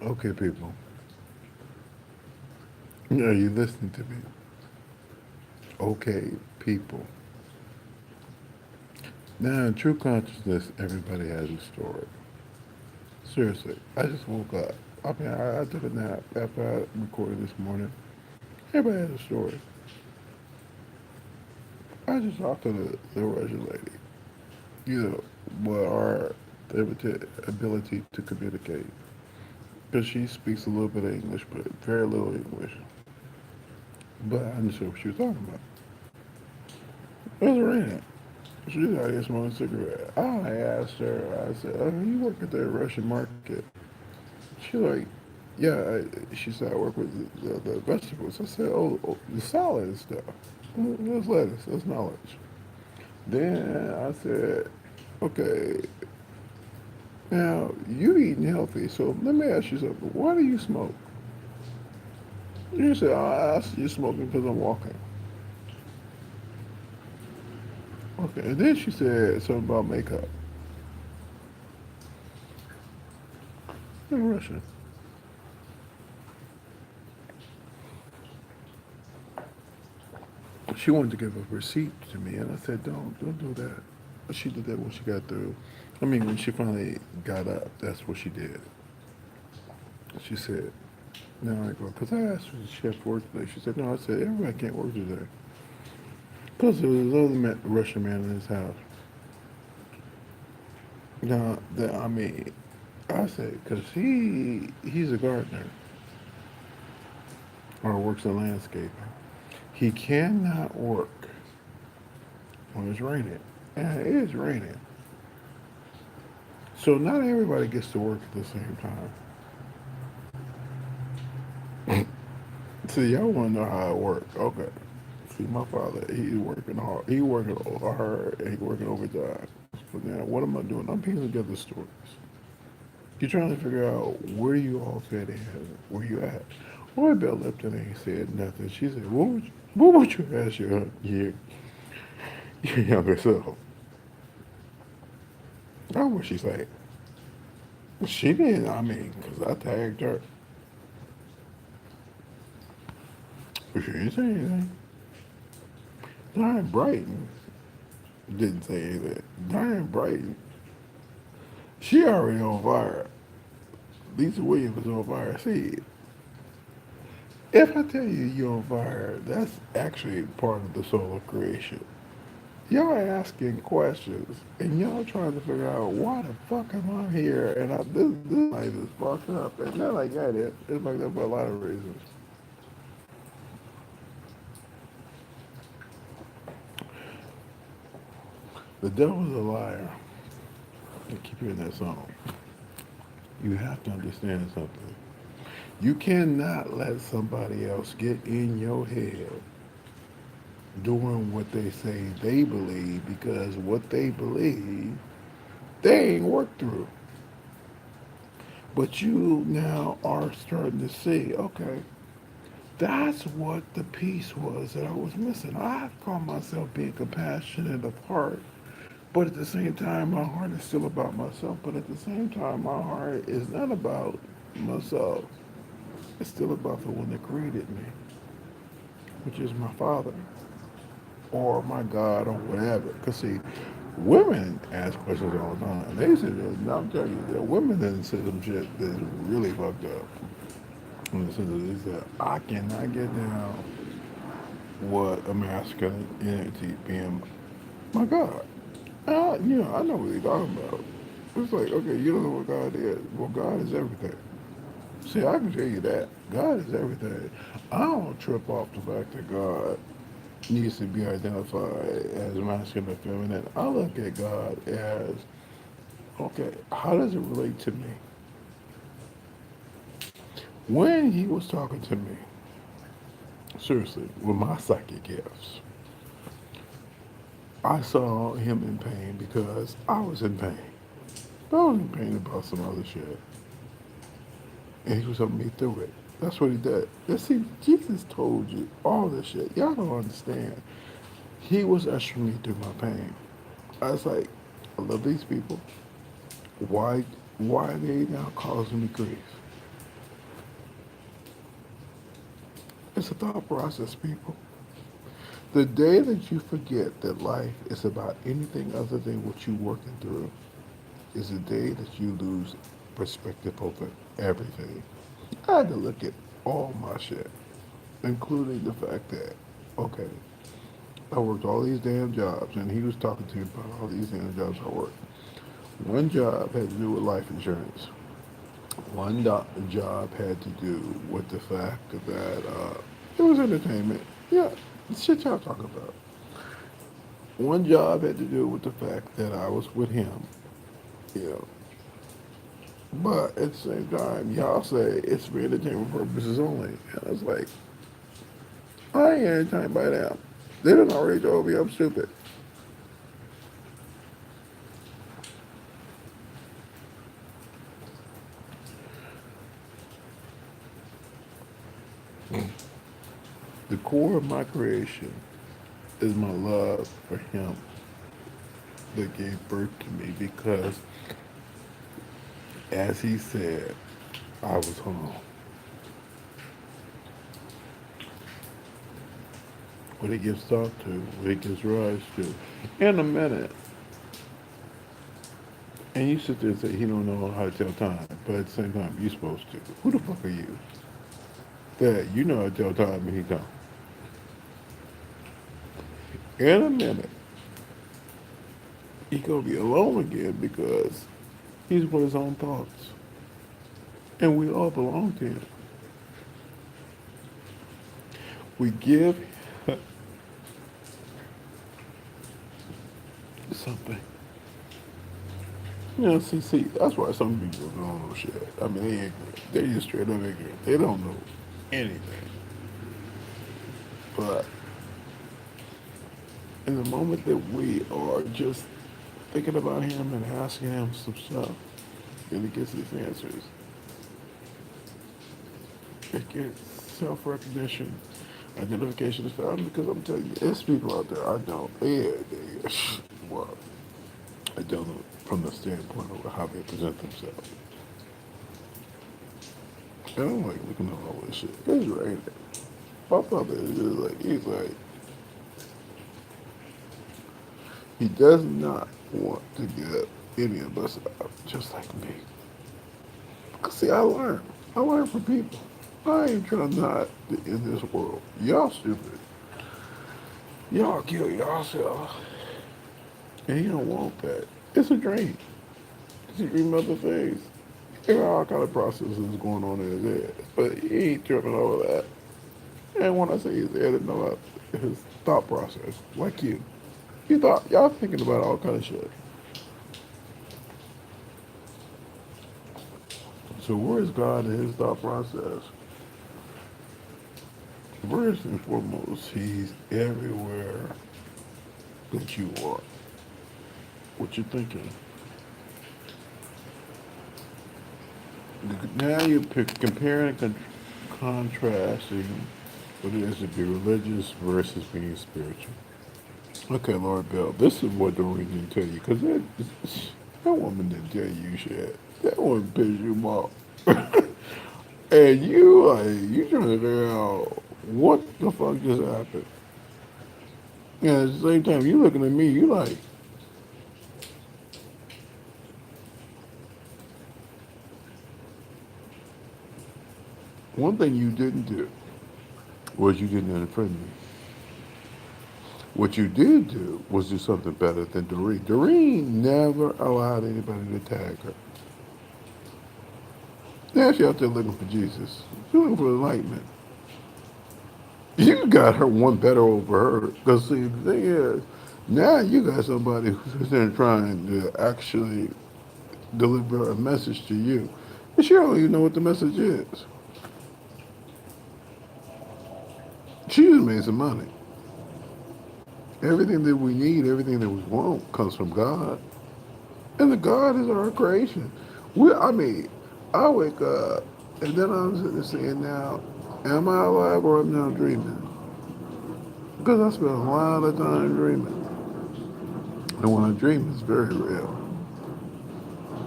Okay, people. Are you listening to me? Okay, people. Now, in true consciousness, everybody has a story. Seriously, I just woke up. I took a nap after I recorded this morning. Everybody has a story. I just talked to the Russian lady. You know, what our ability to communicate. Because she speaks a little bit of English, but very little English. But I understood what she was talking about. It was raining. She's out here smoking a cigarette. I asked her, I said, you work at the Russian market? She's like, yeah. She said, I work with the vegetables. I said, the salad and stuff. That's lettuce. That's knowledge. Then I said, okay, now you eating healthy. So let me ask you something. Why do you smoke? You said, I asked you smoking because I'm walking. Okay. And then she said something about makeup. In Russian. She wanted to give a receipt to me, and I said, don't do that. But she did that when she got through. I mean, when she finally got up, that's what she did. She said, no, I go, because I asked her if she had to work today. She said, no, I said, everybody can't work today. Plus, there was another Russian man in his house. Now, I mean, I said, because he's a gardener or works in landscaping. He cannot work when it's raining. And it is raining. So not everybody gets to work at the same time. See, y'all want to know how it works. Okay. See, my father, he's working hard. He working hard and he working overtime. But now, what am I doing? I'm piecing together stories. You're trying to figure out where you all fit in, where you at. Roy Bell Lipton ain't said nothing. She said, what would you ask your younger self? That's what she said. She didn't, I mean, because I tagged her. But she didn't say anything. Diane Brighton didn't say anything. Diane Brighton, she already on fire. Lisa Williams is on fire. See, if I tell you you're on fire, that's actually part of the soul of creation. Y'all asking questions and y'all trying to figure out why the fuck am I here? And this life is fucked up. And not like that. It's like that for a lot of reasons. The devil's a liar. I keep hearing that song. You have to understand something. You cannot let somebody else get in your head doing what they say they believe because what they believe they ain't worked through. But you now are starting to see, okay, that's what the peace was that I was missing. I call myself being compassionate of heart, but at the same time, my heart is still about myself. But at the same time, my heart is not about myself. It's still about the one that created me, which is my father or my God or whatever. Because see, women ask questions all the time. They say, I'm telling you, the women that say some shit that's really fucked up. In the sense that they said, I cannot get down what a masculine entity being my God. I know what they're talking about. It's like, okay, you don't know what God is. Well, God is everything. See, I can tell you that. God is everything. I don't trip off the fact that God needs to be identified as masculine and feminine. I look at God as, okay, how does it relate to me? When he was talking to me, seriously, with my psychic gifts, I saw him in pain because I was in pain. But I was in pain about some other shit. And he was helping me through it. That's what he did. You see, Jesus told you all this shit. Y'all don't understand. He was ushering me through my pain. I was like, I love these people. Why they now causing me grief? It's a thought process, people. The day that you forget that life is about anything other than what you're working through is the day that you lose perspective over everything. I had to look at all my shit, including the fact that, okay, I worked all these damn jobs, and he was talking to me about all these damn jobs I worked. One job had to do with life insurance. One job had to do with the fact that it was entertainment. Yeah, shit y'all talking about. One job had to do with the fact that I was with him, you know. But at the same time, y'all say it's for entertainment purposes only. And I was like, I ain't entertained by them. They done already told me I'm stupid. The core of my creation is my love for him that gave birth to me because, as he said, I was home. What he gives thought to, what he gives rise to. In a minute, and you sit there and say he don't know how to tell time, but at the same time, you supposed to. Who the fuck are you? That you know how to tell time and he don't. In a minute, he gonna be alone again because he's with his own thoughts. And we all belong to him. We give something. You know, see, that's why some people don't know shit. I mean, they ignorant. They just straight up ignorant. They don't know anything. But in the moment that we are just thinking about him and asking him some stuff, and he gets his answers, it gets self-recognition, identification is found because I'm telling you, there's people out there I know, well, I don't know from the standpoint of how they present themselves. I don't like looking at all this shit. It's raining. My father is just like, he's like, he does not want to get any of us out, just like me. Cause see, I learn. I learn from people. I ain't trying not to end this world. Y'all stupid. Y'all kill yourself. And he don't want that. It's a dream. It's a dream of other things. There are all kind of processes going on in his head. But he ain't tripping over that. And when I say his head, it's about his thought process. Like you. You thought, y'all thinking about all kind of shit. So where is God in his thought process? First and foremost, he's everywhere that you are. What you thinking? Now you're comparing and contrasting what it is to be religious versus being spiritual. Okay, Lord Bill, this is what the reason tell you, because that woman didn't tell you shit. That woman pissed you off. And you trying to figure out what the fuck just happened. And at the same time, you looking at me, you like, one thing you didn't do was you didn't unfriend me. What you did do was do something better than Doreen. Doreen never allowed anybody to tag her. Now she out there looking for Jesus. She's looking for enlightenment. You got her one better over her. Because see, the thing is, now you got somebody who's there trying to actually deliver a message to you. And she don't even know what the message is. She just made some money. Everything that we need, everything that we want comes from God. And the God is our creation. I mean, I wake up and then I'm sitting there saying, now, am I alive or am I now dreaming? Because I spend a lot of time dreaming. And when I dream, it's very real.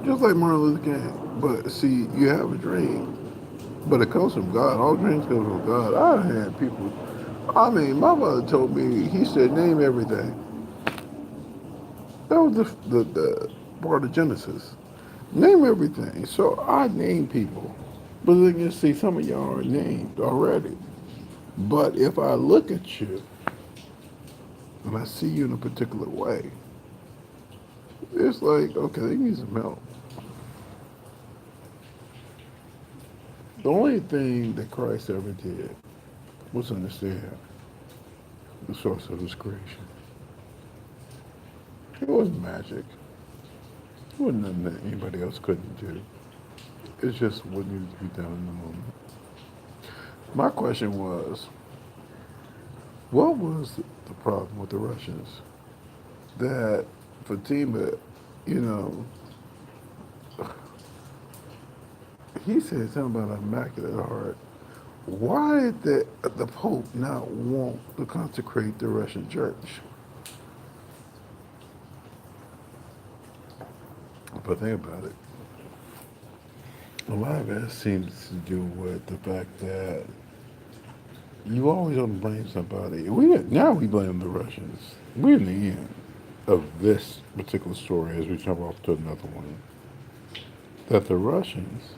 Just like Martin Luther King. But see, you have a dream. But it comes from God. All dreams come from God. I had people. I mean, my mother told me. He said, "Name everything." That was the part of Genesis. Name everything. So I name people. But then you see, some of y'all are named already. But if I look at you and I see you in a particular way, it's like, okay, they need some help. The only thing that Christ ever did was understand the source of his creation. It wasn't magic. It wasn't nothing that anybody else couldn't do. It's just what needed to be done in the moment. My question was, what was the problem with the Russians? That Fatima, you know, he said something about an immaculate heart. Why did the Pope not want to consecrate the Russian church? But think about it. A lot of it seems to do with the fact that you always want to blame somebody. Now we blame the Russians. We're in the end of this particular story as we jump off to another one. That the Russians,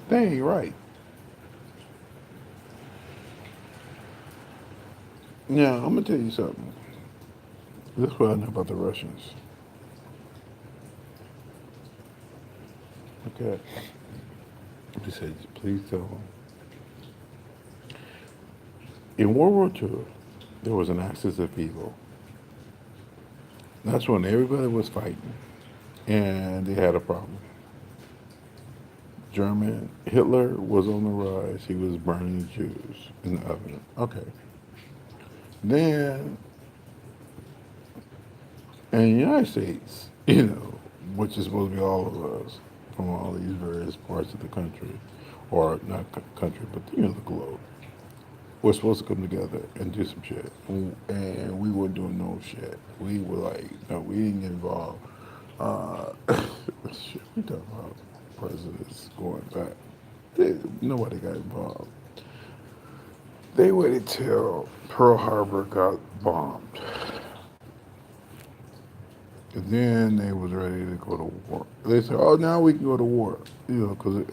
they ain't right. Now I'm gonna tell you something. This is what I know about the Russians. Okay, he said, please tell them. In World War II, there was an axis of evil. That's when everybody was fighting, and they had a problem. Hitler was on the rise. He was burning the Jews in the oven. Okay. Then, in the United States, which is supposed to be all of us from all these various parts of the country, or not country, but the globe, we're supposed to come together and do some shit. And we weren't doing no shit. We were like, no, we didn't get involved. Shit, we talking about presidents going back. Nobody got involved. They waited till Pearl Harbor got bombed. And then they was ready to go to war. They said, oh, now we can go to war. Because,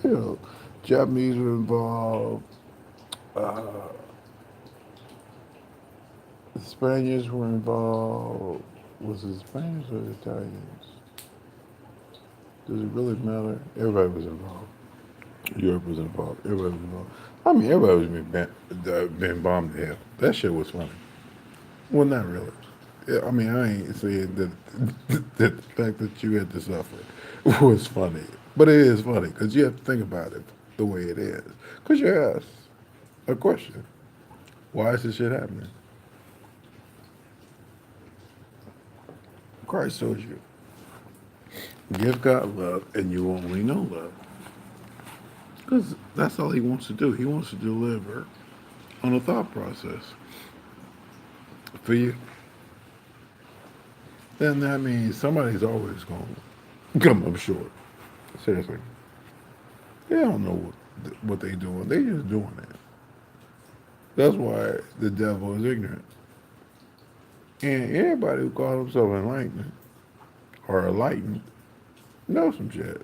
Japanese were involved. Uh, the Spaniards were involved. Was it Spaniards or the Italians? Does it really matter? Everybody was involved. Europe was involved. Everybody was involved. I mean, everybody was being bombed to hell. That shit was funny. Well, not really. Yeah, I mean, I ain't saying that the fact that you had to suffer was funny. But it is funny because you have to think about it the way it is. Because you ask a question. Why is this shit happening? Christ told you, give God love and you will only know love. Because that's all he wants to do. He wants to deliver on a thought process for you. Then that means somebody's always going to come up short. Seriously. They don't know what they're doing. They just doing it. That's why the devil is ignorant. And everybody who calls himself enlightened or enlightened knows some shit.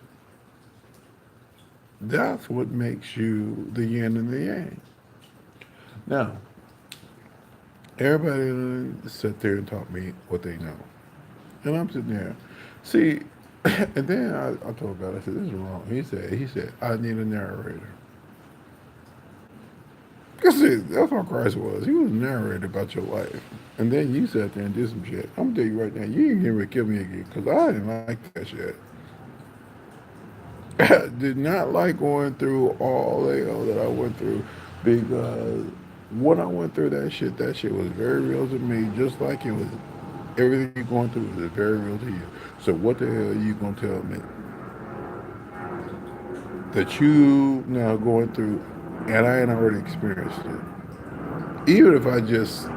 That's what makes you the yin and the yang. Now, everybody sat there and taught me what they know. And I'm sitting there. See, and then I told God, I said, this is wrong. He said, I need a narrator. Because that's what Christ was. He was a narrator about your life. And then you sat there and did some shit. I'm going to tell you right now, you ain't going to kill me again because I didn't like that shit. I did not like going through all the hell that I went through because when I went through that shit was very real to me, just like it was everything you're going through is very real to you. So what the hell are you going to tell me? That you now going through and I had already experienced it. Even if I just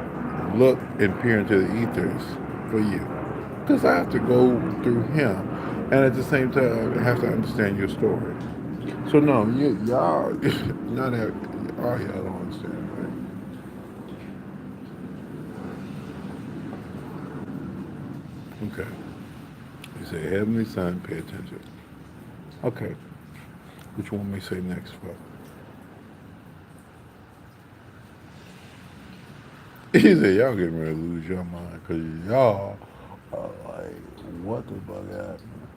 look and peer into the ethers for you. Because I have to go through him. And at the same time, I have to understand your story. So no, y'all, not that all y'all don't understand, right? Okay. You say heavenly son, pay attention. Okay. Which one may say next, fuck? He said y'all getting ready to lose your mind because y'all are like, what the fuck happened?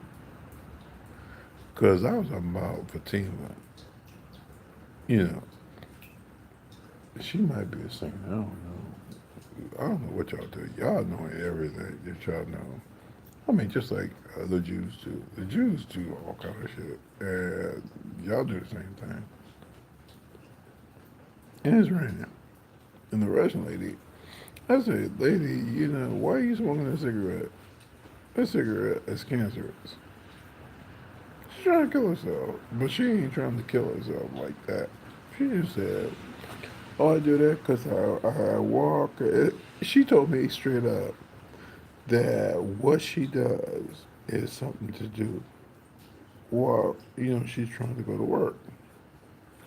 Because I was talking about Fatima. You know, she might be a singer. I don't know. I don't know what y'all do. Y'all know everything that y'all know. I mean, just like the Jews do. The Jews do all kind of shit, and y'all do the same thing. And it's raining. And the Russian lady, I said, lady, why are you smoking a cigarette? A cigarette is cancerous. She's trying to kill herself, but she ain't trying to kill herself like that. She just said, "Oh, I do that because I walk." She told me straight up that what she does is something to do while she's trying to go to work.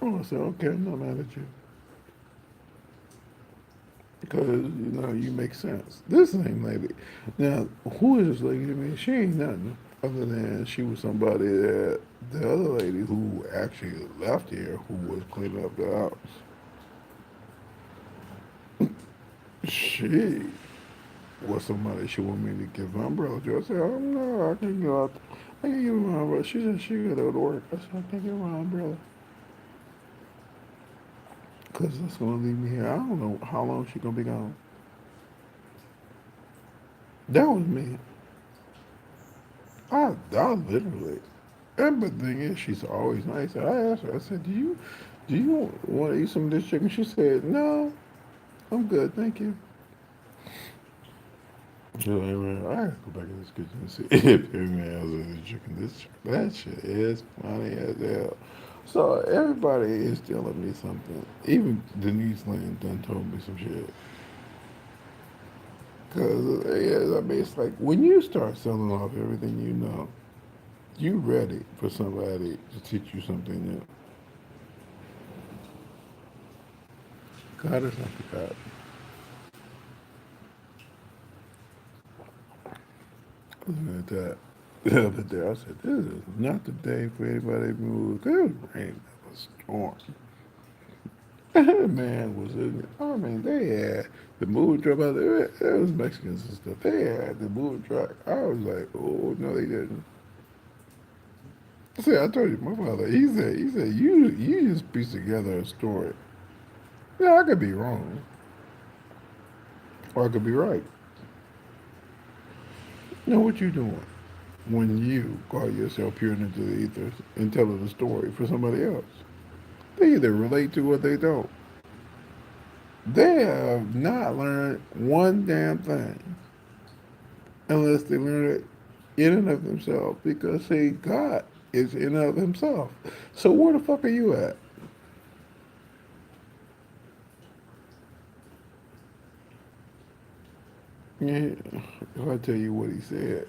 Oh, I said, "Okay, I'm not mad at you because you make sense." This same lady, now who is this lady to me? She ain't nothing other than she was somebody that the other lady who actually left here, who was cleaning up the house. She was somebody she wanted me to give her umbrella to. I said, "Oh no, I can go out. I can give her my umbrella." She said she got to go to work. I said, "I can't give her my umbrella because it's gonna leave me here. I don't know how long she's gonna be gone." That was me. I literally. And but the thing is, she's always nice. I asked her. I said, "Do you want to eat some of this chicken?" She said, "No, I'm good, thank you." She's like, "Well, I gotta go back in this kitchen and see if everyone else is chicken. That shit is funny as hell." So everybody is telling me something. Even Denise Lane done told me some shit. Cause yeah, I mean, it's like when you start selling off everything you ready for somebody to teach you something new. God is not the God. Looking at that the other day, I said, "This is not the day for anybody to move." 'Cause it was rain, it was storm. Man was in it. I mean, they had the moving truck out there. It was Mexicans and stuff. They had the moving truck. I was like, oh no, they didn't. I said, I told you, my father. He said, you just piece together a story. Yeah, I could be wrong, or I could be right. You know what you doing when you call yourself peering into the ethers and telling a story for somebody else? They either relate to or they don't. They have not learned one damn thing unless they learn it in and of themselves. Because see, God is in and of himself. So where the fuck are you at? Yeah, if I tell you what he said,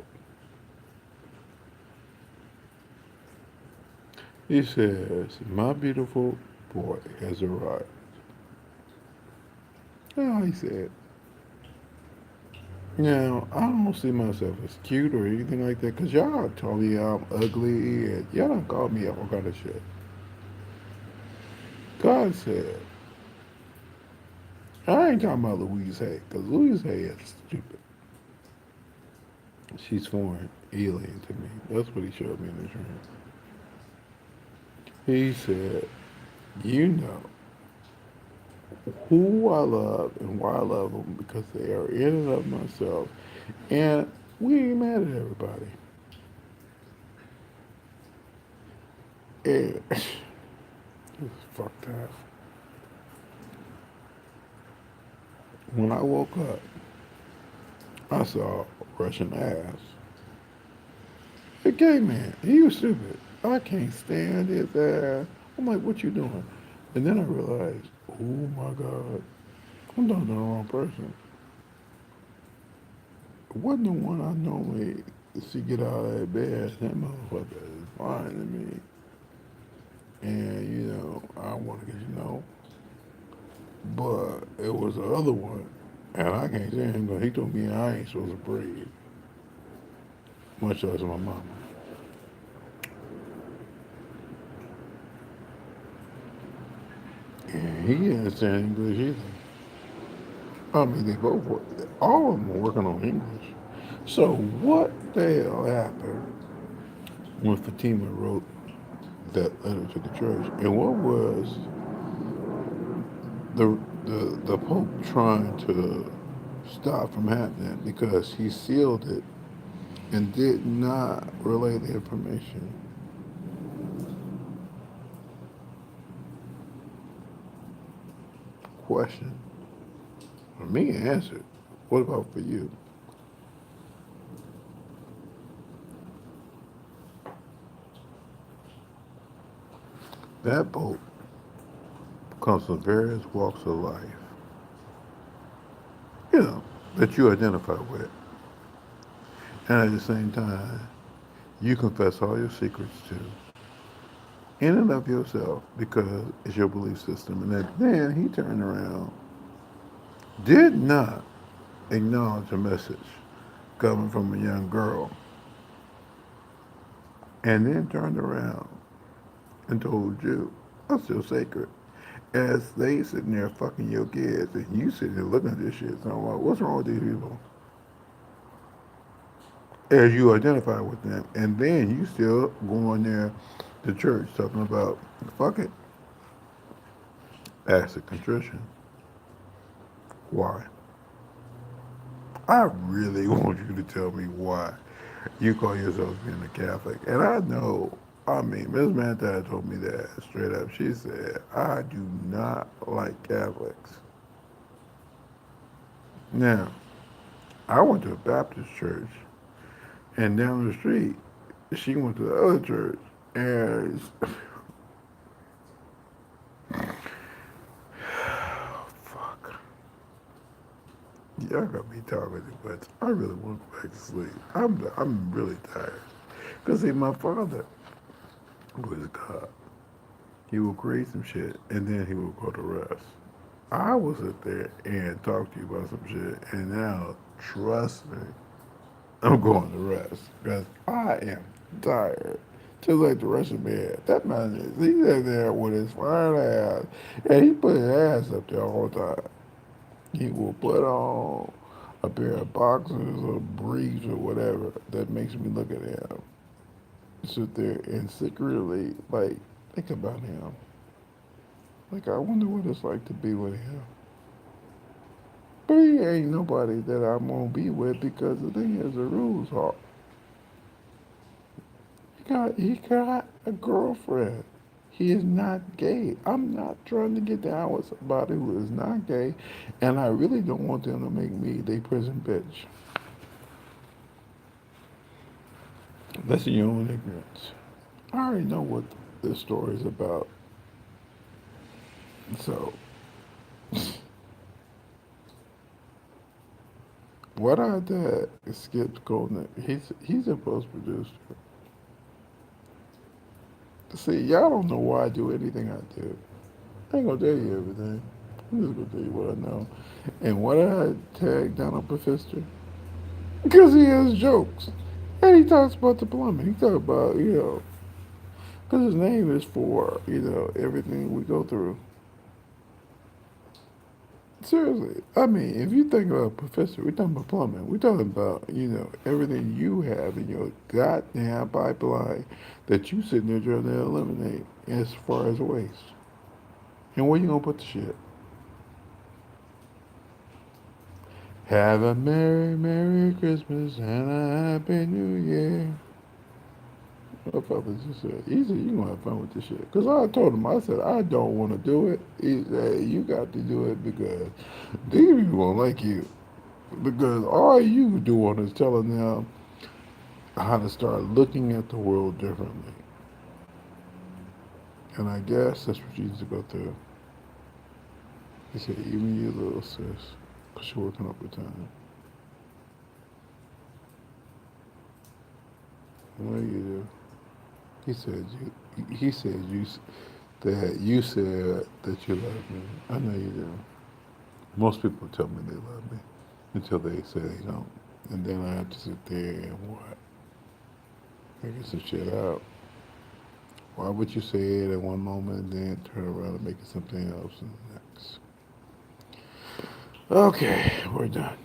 he says, "My beautiful boy has arrived." Oh, he said. Now, I don't see myself as cute or anything like that because y'all told me I'm ugly and y'all don't call me all kind of shit. God said, I ain't talking about Louise Hay because Louise Hay is stupid. She's foreign, alien to me. That's what he showed me in the dream. He said, "You know who I love and why I love them because they are in and of myself. And we ain't mad at everybody." And it's fucked up. When I woke up, I saw Russian ass. A gay man. He was stupid. I can't stand his ass. I'm like, what you doing? And then I realized, oh my God, I'm talking to the wrong person. It wasn't the one I normally see get out of that bed. That motherfucker is fine to me. and I want to get but it was the other one, and I can't say him because he told me I ain't supposed to breathe, much less my mama. And he didn't understand English either. I mean, they both were, all of them were working on English. So what the hell happened when Fatima wrote that letter to the church? And what was the Pope trying to stop from happening because he sealed it and did not relay the information? Question. For me, answered. What about for you? That Pope comes from various walks of life, you know, that you identify with. And at the same time, you confess all your secrets to in and of yourself because it's your belief system. And then he turned around, did not acknowledge a message coming from a young girl, and then turned around and told you, I'm still sacred. As they sitting there fucking your kids and you sitting there looking at this shit, so I'm like, what's wrong with these people? As you identify with them, and then you still going there to church talking about, fuck it, acts of contrition. Why? I really want you to tell me why you call yourself being a Catholic. And I know, I mean, Ms. Manta told me that straight up. She said, I do not like Catholics. Now, I went to a Baptist church, and down the street, she went to the other church, and fuck, y'all got me talking too much. I really want to go back to sleep. I'm really tired. Cause see, my father was a cop. He would create some shit, and then he would go to rest. I will sit there and talk to you about some shit, and now, trust me, I'm going to rest because I am tired. Just like the rest of me. That man is, he sat there with his fine ass, and he put his ass up there all the time. He will put on a pair of boxers or briefs or whatever that makes me look at him. Sit there and secretly, like, think about him. Like, I wonder what it's like to be with him. But he ain't nobody that I'm gonna be with because the thing is, the rules are he got a girlfriend. He is not gay. I'm not trying to get down with somebody who is not gay, and I really don't want them to make me their prison bitch. That's your own ignorance. I already know what this story is about. So, what I did is Skip Golden. He's a post producer. See, y'all don't know why I do anything I do. I ain't gonna tell you everything. I'm just gonna tell you what I know. And what I tagged Donald Professor because he has jokes. And he talks about the plumbing. He talks about, because his name is for, everything we go through. Seriously. I mean, if you think about Professor, we're talking about plumbing. We're talking about, everything you have in your goddamn pipeline that you sitting there trying to eliminate as far as waste. And where you gonna put the shit? Have a merry, merry Christmas and a happy New Year. My father just said, he said, you going to have fun with this shit. Because I told him, I said, I don't want to do it. He said, you got to do it because these people won't like you. Because all you doing is telling them how to start looking at the world differently. And I guess that's what you need to go through. He said, even you little sis, because you're working overtime. What do you do? He said, he said that you said that you love me. I know you do. Most people tell me they love me until they say they don't, and then I have to sit there and what? Figure some shit out. Why would you say it at one moment and then turn around and make it something else in the next? Okay, we're done.